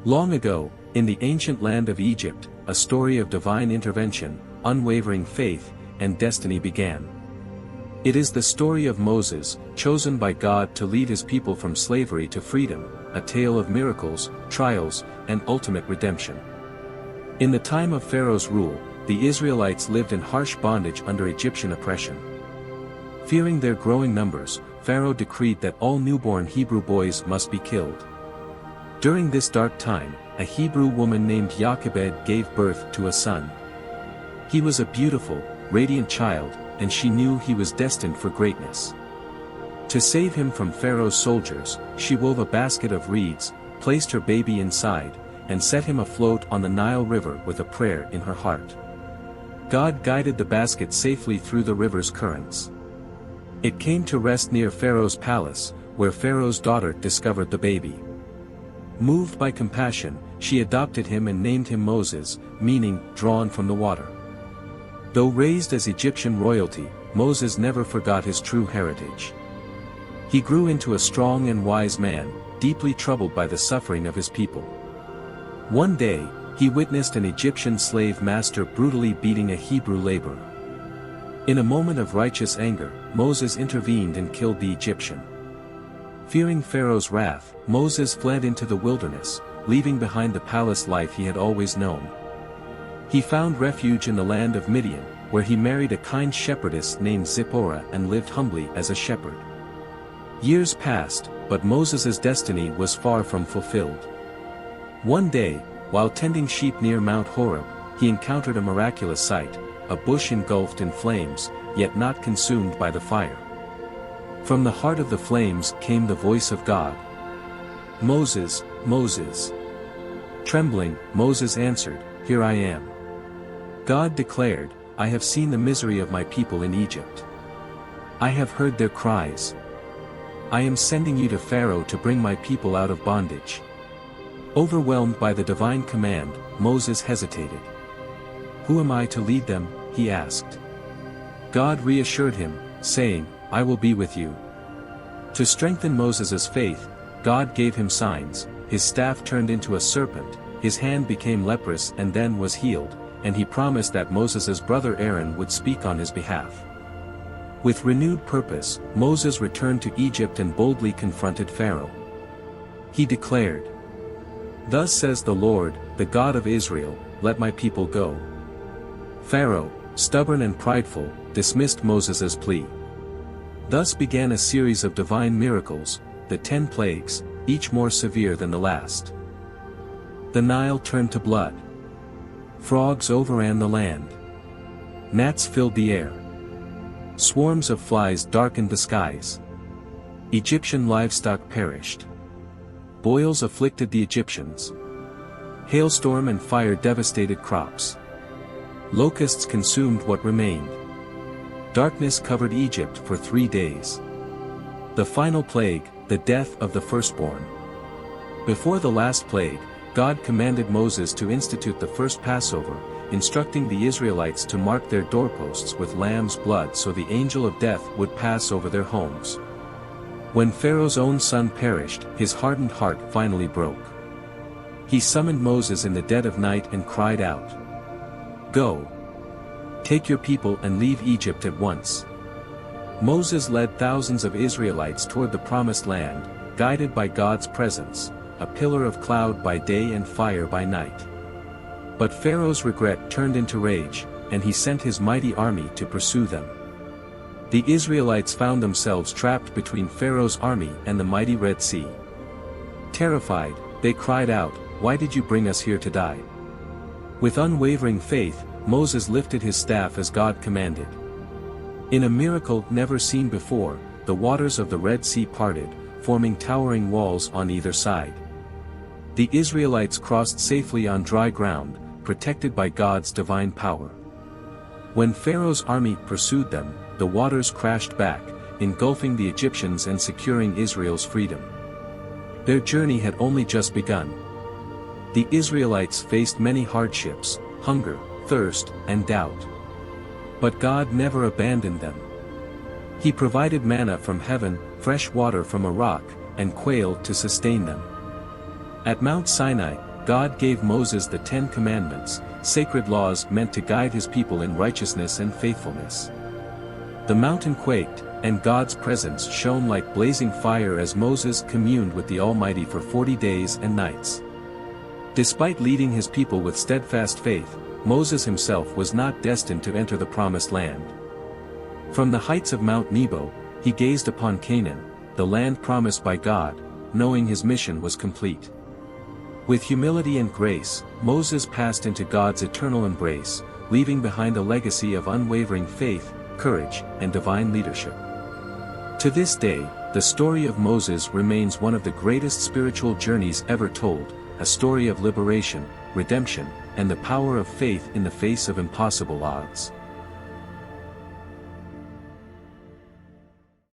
Long ago, in the ancient land of Egypt, a story of divine intervention, unwavering faith, and destiny began. It is the story of Moses, chosen by God to lead his people from slavery to freedom, a tale of miracles, trials, and ultimate redemption. In the time of Pharaoh's rule, the Israelites lived in harsh bondage under Egyptian oppression. Fearing their growing numbers, Pharaoh decreed that all newborn Hebrew boys must be killed. During this dark time, a Hebrew woman named Jochebed gave birth to a son. He was a beautiful, radiant child, and she knew he was destined for greatness. To save him from Pharaoh's soldiers, she wove a basket of reeds, placed her baby inside, and set him afloat on the Nile River with a prayer in her heart. God guided the basket safely through the river's currents. It came to rest near Pharaoh's palace, where Pharaoh's daughter discovered the baby. Moved by compassion, she adopted him and named him Moses, meaning, drawn from the water. Though raised as Egyptian royalty, Moses never forgot his true heritage. He grew into a strong and wise man, deeply troubled by the suffering of his people. One day, he witnessed an Egyptian slave master brutally beating a Hebrew laborer. In a moment of righteous anger, Moses intervened and killed the Egyptian. Fearing Pharaoh's wrath, Moses fled into the wilderness, leaving behind the palace life he had always known. He found refuge in the land of Midian, where he married a kind shepherdess named Zipporah and lived humbly as a shepherd. Years passed, but Moses' destiny was far from fulfilled. One day, while tending sheep near Mount Horeb, he encountered a miraculous sight, a bush engulfed in flames, yet not consumed by the fire. From the heart of the flames came the voice of God. "Moses, Moses." Trembling, Moses answered, "Here I am." God declared, "I have seen the misery of my people in Egypt. I have heard their cries. I am sending you to Pharaoh to bring my people out of bondage." Overwhelmed by the divine command, Moses hesitated. "Who am I to lead them?" he asked. God reassured him, saying, "I will be with you." To strengthen Moses' faith, God gave him signs. His staff turned into a serpent, his hand became leprous and then was healed, and he promised that Moses' brother Aaron would speak on his behalf. With renewed purpose, Moses returned to Egypt and boldly confronted Pharaoh. He declared, "Thus says the Lord, the God of Israel, let my people go." Pharaoh, stubborn and prideful, dismissed Moses' plea. Thus began a series of divine miracles, the 10 plagues, each more severe than the last. The Nile turned to blood. Frogs overran the land. Gnats filled the air. Swarms of flies darkened the skies. Egyptian livestock perished. Boils afflicted the Egyptians. Hailstorm and fire devastated crops. Locusts consumed what remained. Darkness covered Egypt for 3 days. The final plague, the death of the firstborn. Before the last plague, God commanded Moses to institute the first Passover, instructing the Israelites to mark their doorposts with lamb's blood so the angel of death would pass over their homes. When Pharaoh's own son perished, his hardened heart finally broke. He summoned Moses in the dead of night and cried out, "Go! Take your people and leave Egypt at once." Moses led thousands of Israelites toward the promised land, guided by God's presence, a pillar of cloud by day and fire by night. But Pharaoh's regret turned into rage, and he sent his mighty army to pursue them. The Israelites found themselves trapped between Pharaoh's army and the mighty Red Sea. Terrified, they cried out, "Why did you bring us here to die?" With unwavering faith, Moses lifted his staff as God commanded. In a miracle never seen before, the waters of the Red Sea parted, forming towering walls on either side. The Israelites crossed safely on dry ground, protected by God's divine power. When Pharaoh's army pursued them, the waters crashed back, engulfing the Egyptians and securing Israel's freedom. Their journey had only just begun. The Israelites faced many hardships, hunger, thirst, and doubt. But God never abandoned them. He provided manna from heaven, fresh water from a rock, and quail to sustain them. At Mount Sinai, God gave Moses the 10 Commandments, sacred laws meant to guide his people in righteousness and faithfulness. The mountain quaked, and God's presence shone like blazing fire as Moses communed with the Almighty for 40 days and nights. Despite leading his people with steadfast faith, Moses himself was not destined to enter the Promised Land. From the heights of Mount Nebo, he gazed upon Canaan, the land promised by God, knowing his mission was complete. With humility and grace, Moses passed into God's eternal embrace, leaving behind a legacy of unwavering faith, courage, and divine leadership. To this day, the story of Moses remains one of the greatest spiritual journeys ever told, a story of liberation, redemption, and the power of faith in the face of impossible odds.